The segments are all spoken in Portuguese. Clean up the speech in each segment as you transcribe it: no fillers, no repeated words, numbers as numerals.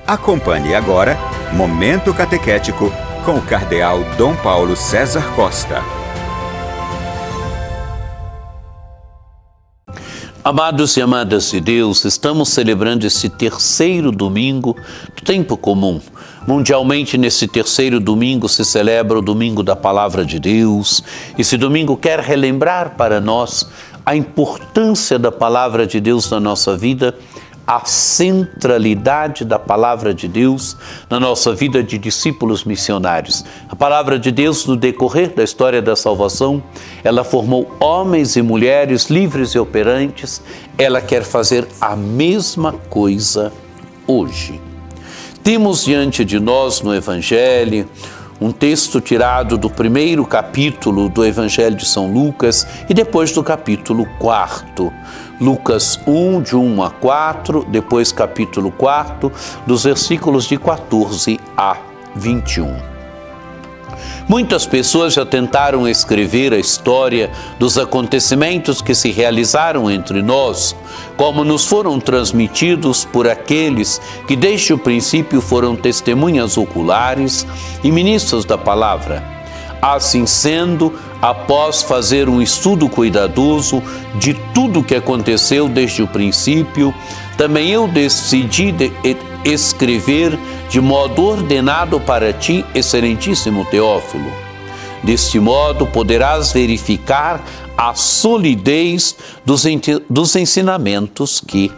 Acompanhe agora Momento Catequético com o Cardeal Dom Paulo César Costa. Amados e amadas de Deus, estamos celebrando esse terceiro domingo do tempo comum. Mundialmente, nesse terceiro domingo, se celebra o Domingo da Palavra de Deus. Esse domingo quer relembrar para nós a importância da Palavra de Deus na nossa vida, a centralidade da Palavra de Deus na nossa vida de discípulos missionários. A Palavra de Deus, no decorrer da história da salvação, ela formou homens e mulheres livres e operantes. Ela quer fazer a mesma coisa hoje. Temos diante de nós no Evangelho um texto tirado do primeiro capítulo do Evangelho de São Lucas e depois do capítulo 4. Lucas 1, de 1 a 4, depois capítulo 4, dos versículos de 14 a 21. Muitas pessoas já tentaram escrever a história dos acontecimentos que se realizaram entre nós, como nos foram transmitidos por aqueles que desde o princípio foram testemunhas oculares e ministros da palavra. Assim sendo, após fazer um estudo cuidadoso de tudo o que aconteceu desde o princípio, também eu decidi escrever de modo ordenado para ti, excelentíssimo Teófilo. Deste modo, poderás verificar a solidez dos ensinamentos que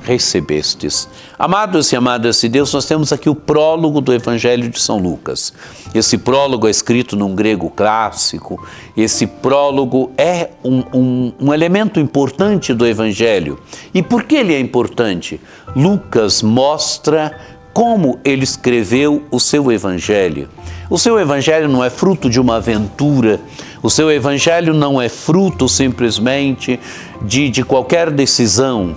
recebestes. Amados e amadas de Deus, nós temos aqui o prólogo do Evangelho de São Lucas. Esse prólogo é escrito num grego clássico. Esse prólogo é um elemento importante do Evangelho. E por que ele é importante? Lucas mostra como ele escreveu o seu Evangelho. O seu Evangelho não é fruto de uma aventura, o seu Evangelho não é fruto simplesmente de qualquer decisão.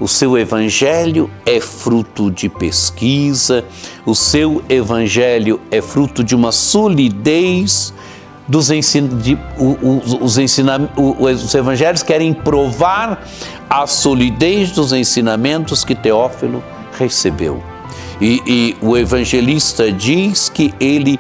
O seu Evangelho é fruto de pesquisa, o seu Evangelho é fruto de uma solidez dos os evangelhos querem provar a solidez dos ensinamentos que Teófilo recebeu. E o evangelista diz que ele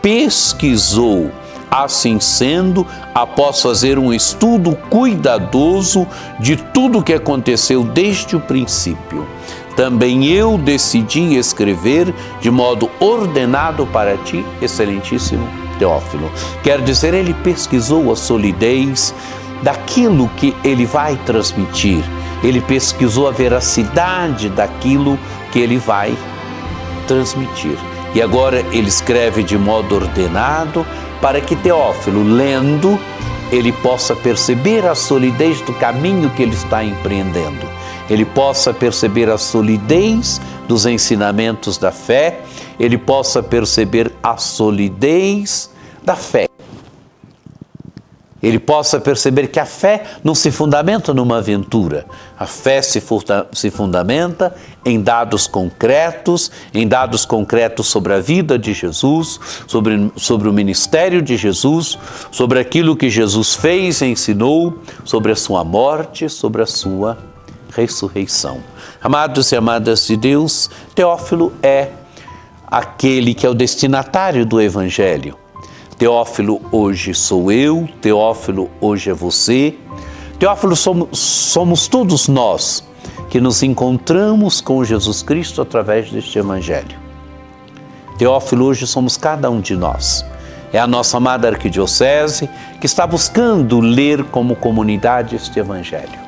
pesquisou. Assim sendo, após fazer um estudo cuidadoso de tudo o que aconteceu desde o princípio, também eu decidi escrever de modo ordenado para ti, excelentíssimo Teófilo. Quer dizer, ele pesquisou a solidez daquilo que ele vai transmitir. Ele pesquisou a veracidade daquilo que ele vai transmitir. E agora ele escreve de modo ordenado para que Teófilo, lendo, ele possa perceber a solidez do caminho que ele está empreendendo. Ele possa perceber a solidez dos ensinamentos da fé, ele possa perceber a solidez da fé. Ele possa perceber que a fé não se fundamenta numa aventura. A fé se fundamenta em dados concretos sobre a vida de Jesus, sobre o ministério de Jesus, sobre aquilo que Jesus fez e ensinou, sobre a sua morte, sobre a sua ressurreição. Amados e amadas de Deus, Teófilo é aquele que é o destinatário do Evangelho. Teófilo hoje sou eu, Teófilo hoje é você, Teófilo somos todos nós que nos encontramos com Jesus Cristo através deste Evangelho. Teófilo hoje somos cada um de nós. É a nossa amada arquidiocese que está buscando ler como comunidade este Evangelho,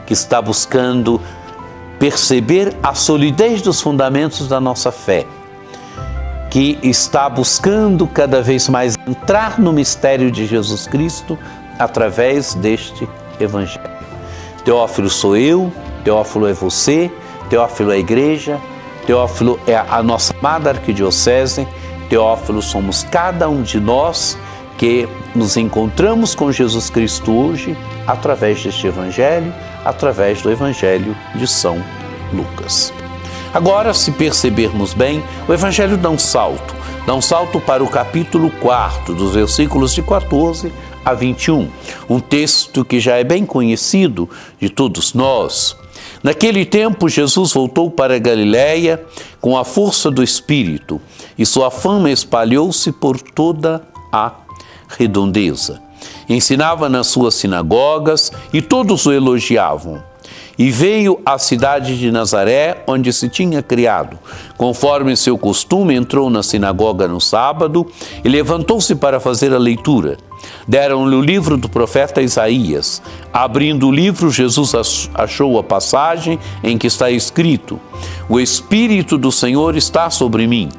que está buscando perceber a solidez dos fundamentos da nossa fé, que está buscando cada vez mais entrar no mistério de Jesus Cristo através deste Evangelho. Teófilo sou eu, Teófilo é você, Teófilo é a igreja, Teófilo é a nossa amada arquidiocese, Teófilo somos cada um de nós que nos encontramos com Jesus Cristo hoje através deste Evangelho, através do Evangelho de São Lucas. Agora, se percebermos bem, o Evangelho dá um salto para o capítulo 4, dos versículos de 14 a 21, um texto que já é bem conhecido de todos nós. Naquele tempo, Jesus voltou para a Galiléia com a força do Espírito, e sua fama espalhou-se por toda a redondeza. Ensinava nas suas sinagogas e todos o elogiavam. E veio à cidade de Nazaré, onde se tinha criado. Conforme seu costume, entrou na sinagoga no sábado e levantou-se para fazer a leitura. Deram-lhe o livro do profeta Isaías. Abrindo o livro, Jesus achou a passagem em que está escrito: O Espírito do Senhor está sobre mim,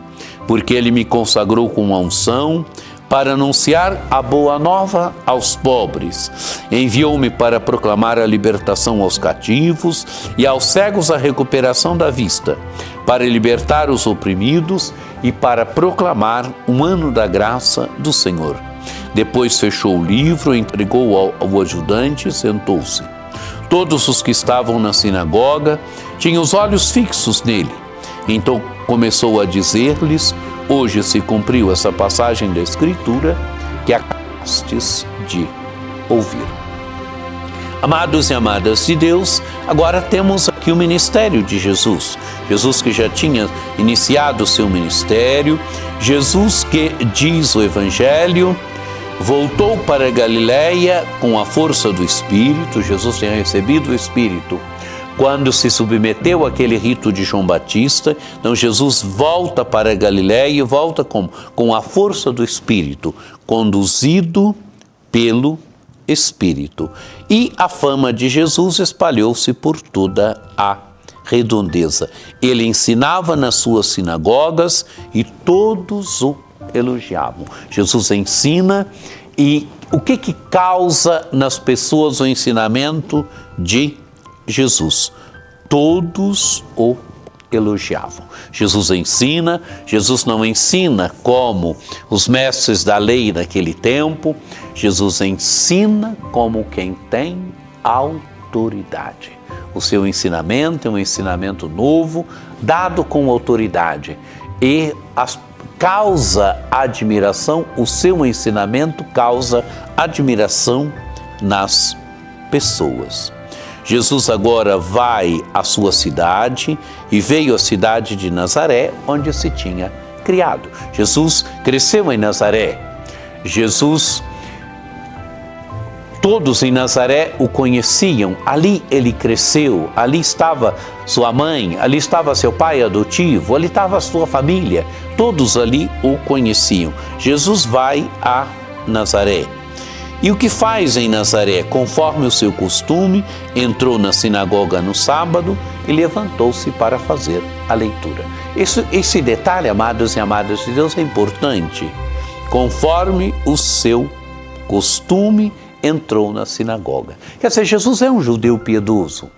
porque Ele me consagrou com a unção para anunciar a boa nova aos pobres. Enviou-me para proclamar a libertação aos cativos e aos cegos a recuperação da vista, para libertar os oprimidos e para proclamar um ano da graça do Senhor. Depois fechou o livro, entregou ao ajudante e sentou-se. Todos os que estavam na sinagoga tinham os olhos fixos nele. Então começou a dizer-lhes: Hoje se cumpriu essa passagem da Escritura que acabastes de ouvir. Amados e amadas de Deus, agora temos aqui o ministério de Jesus. Jesus que já tinha iniciado o seu ministério, Jesus que, diz o Evangelho, voltou para a Galiléia com a força do Espírito. Jesus tinha recebido o Espírito quando se submeteu àquele rito de João Batista. Então Jesus volta para a Galiléia e volta com a força do Espírito, conduzido pelo Espírito. E a fama de Jesus espalhou-se por toda a redondeza. Ele ensinava nas suas sinagogas e todos o elogiavam. Jesus ensina, e o que causa nas pessoas o ensinamento de Jesus? Todos o elogiavam. Jesus ensina, Jesus não ensina como os mestres da lei naquele tempo, Jesus ensina como quem tem autoridade. O seu ensinamento é um ensinamento novo, dado com autoridade, e causa admiração, o seu ensinamento causa admiração nas pessoas. Jesus agora vai à sua cidade e veio à cidade de Nazaré, onde se tinha criado. Jesus cresceu em Nazaré. Todos em Nazaré o conheciam, ali ele cresceu, ali estava sua mãe, ali estava seu pai adotivo, ali estava a sua família, todos ali o conheciam. Jesus vai a Nazaré. E o que faz em Nazaré? Conforme o seu costume, entrou na sinagoga no sábado e levantou-se para fazer a leitura. Esse detalhe, amados e amadas de Deus, é importante. Conforme o seu costume, entrou na sinagoga. Quer dizer, Jesus é um judeu piedoso.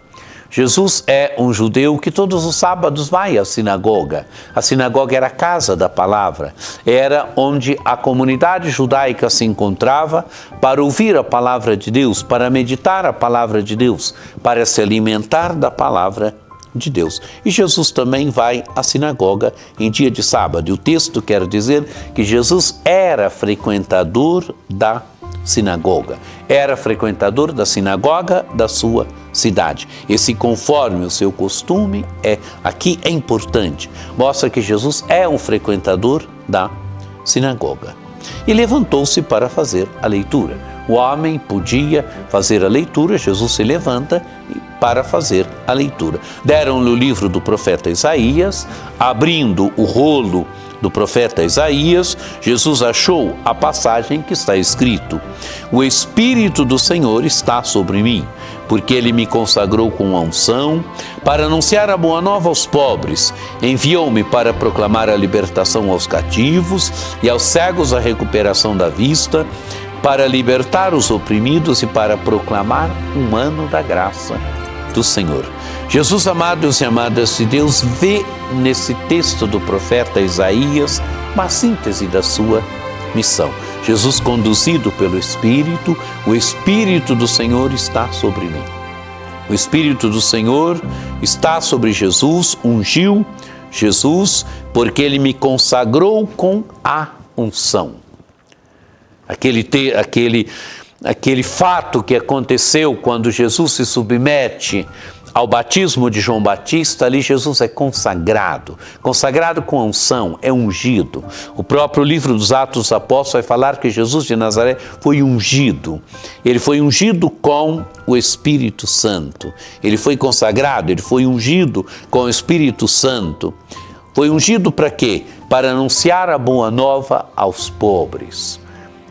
Jesus é um judeu que todos os sábados vai à sinagoga. A sinagoga era a casa da palavra, era onde a comunidade judaica se encontrava para ouvir a palavra de Deus, para meditar a palavra de Deus, para se alimentar da palavra de Deus. E Jesus também vai à sinagoga em dia de sábado. E o texto quer dizer que Jesus era frequentador da sinagoga, era frequentador da sinagoga da sua cidade. Esse conforme o seu costume aqui é importante, mostra que Jesus é um frequentador da sinagoga. E levantou-se para fazer a leitura. O homem podia fazer a leitura, Jesus se levanta para fazer a leitura. Deram-lhe o livro do profeta Isaías, abrindo o rolo do profeta Isaías, Jesus achou a passagem que está escrito: O Espírito do Senhor está sobre mim, porque Ele me consagrou com a unção para anunciar a boa nova aos pobres. Enviou-me para proclamar a libertação aos cativos e aos cegos a recuperação da vista, para libertar os oprimidos e para proclamar um ano da graça do Senhor. Jesus, amados e amadas de Deus, vê nesse texto do profeta Isaías uma síntese da sua missão. Jesus, conduzido pelo Espírito, o Espírito do Senhor está sobre mim. O Espírito do Senhor está sobre Jesus, ungiu Jesus, porque Ele me consagrou com a unção. Aquele fato que aconteceu quando Jesus se submete ao batismo de João Batista, ali Jesus é consagrado com unção, é ungido. O próprio livro dos Atos dos Apóstolos vai falar que Jesus de Nazaré foi ungido. Ele foi ungido com o Espírito Santo. Ele foi consagrado, ele foi ungido com o Espírito Santo. Foi ungido para quê? Para anunciar a boa nova aos pobres.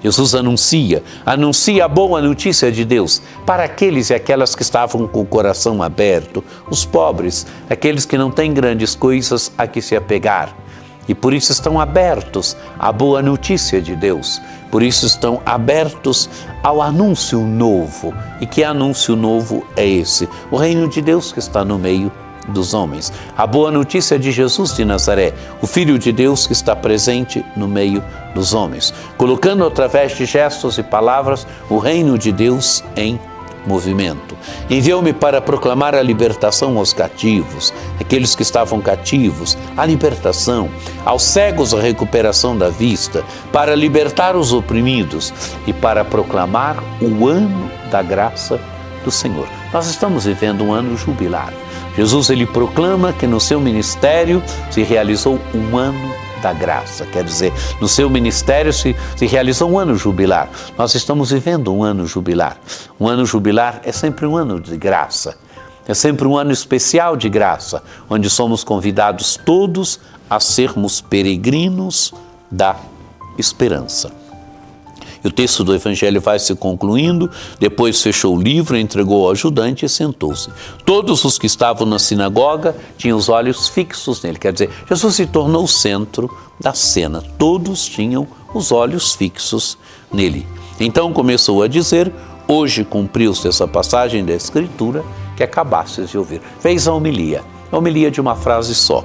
Jesus anuncia a boa notícia de Deus para aqueles e aquelas que estavam com o coração aberto, os pobres, aqueles que não têm grandes coisas a que se apegar. E por isso estão abertos à boa notícia de Deus, por isso estão abertos ao anúncio novo. E que anúncio novo é esse? O reino de Deus que está no meio dos homens. A boa notícia de Jesus de Nazaré, o Filho de Deus que está presente no meio dos homens, colocando através de gestos e palavras o reino de Deus em movimento. Enviou-me para proclamar a libertação aos cativos, aqueles que estavam cativos, a libertação, aos cegos a recuperação da vista, para libertar os oprimidos e para proclamar o ano da graça do Senhor. Nós estamos vivendo um ano jubilar. Jesus, ele proclama que no seu ministério se realizou um ano da graça, quer dizer, no seu ministério se realizou um ano jubilar. Nós estamos vivendo um ano jubilar. Um ano jubilar é sempre um ano de graça, é sempre um ano especial de graça, onde somos convidados todos a sermos peregrinos da esperança. E o texto do Evangelho vai se concluindo, depois fechou o livro, entregou ao ajudante e sentou-se. Todos os que estavam na sinagoga tinham os olhos fixos nele, quer dizer, Jesus se tornou o centro da cena, todos tinham os olhos fixos nele. Então começou a dizer, hoje cumpriu-se essa passagem da Escritura que acabastes de ouvir. Fez a homilia de uma frase só.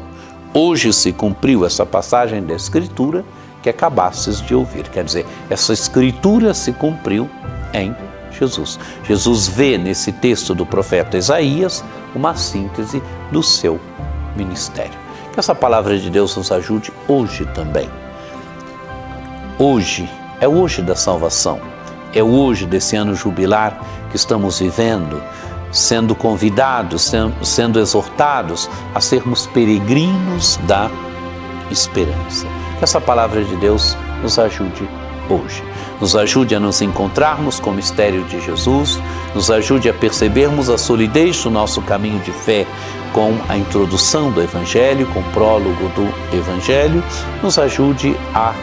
Hoje se cumpriu essa passagem da Escritura que acabastes de ouvir. Quer dizer, essa escritura se cumpriu em Jesus. Jesus vê nesse texto do profeta Isaías uma síntese do seu ministério. Que essa palavra de Deus nos ajude hoje também. Hoje, é hoje da salvação, é hoje desse ano jubilar que estamos vivendo, sendo convidados, sendo exortados a sermos peregrinos da esperança. Que essa palavra de Deus nos ajude hoje. Nos ajude a nos encontrarmos com o mistério de Jesus, nos ajude a percebermos a solidez do nosso caminho de fé com a introdução do Evangelho, com o prólogo do Evangelho, nos ajude a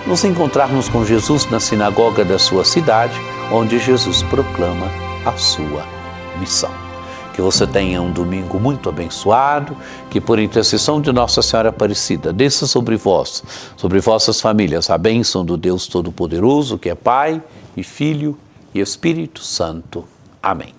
nos encontrarmos com Jesus na sinagoga da sua cidade, onde Jesus proclama a sua missão. Que você tenha um domingo muito abençoado, que por intercessão de Nossa Senhora Aparecida, desça sobre vós, sobre vossas famílias, a bênção do Deus Todo-Poderoso, que é Pai e Filho e Espírito Santo. Amém.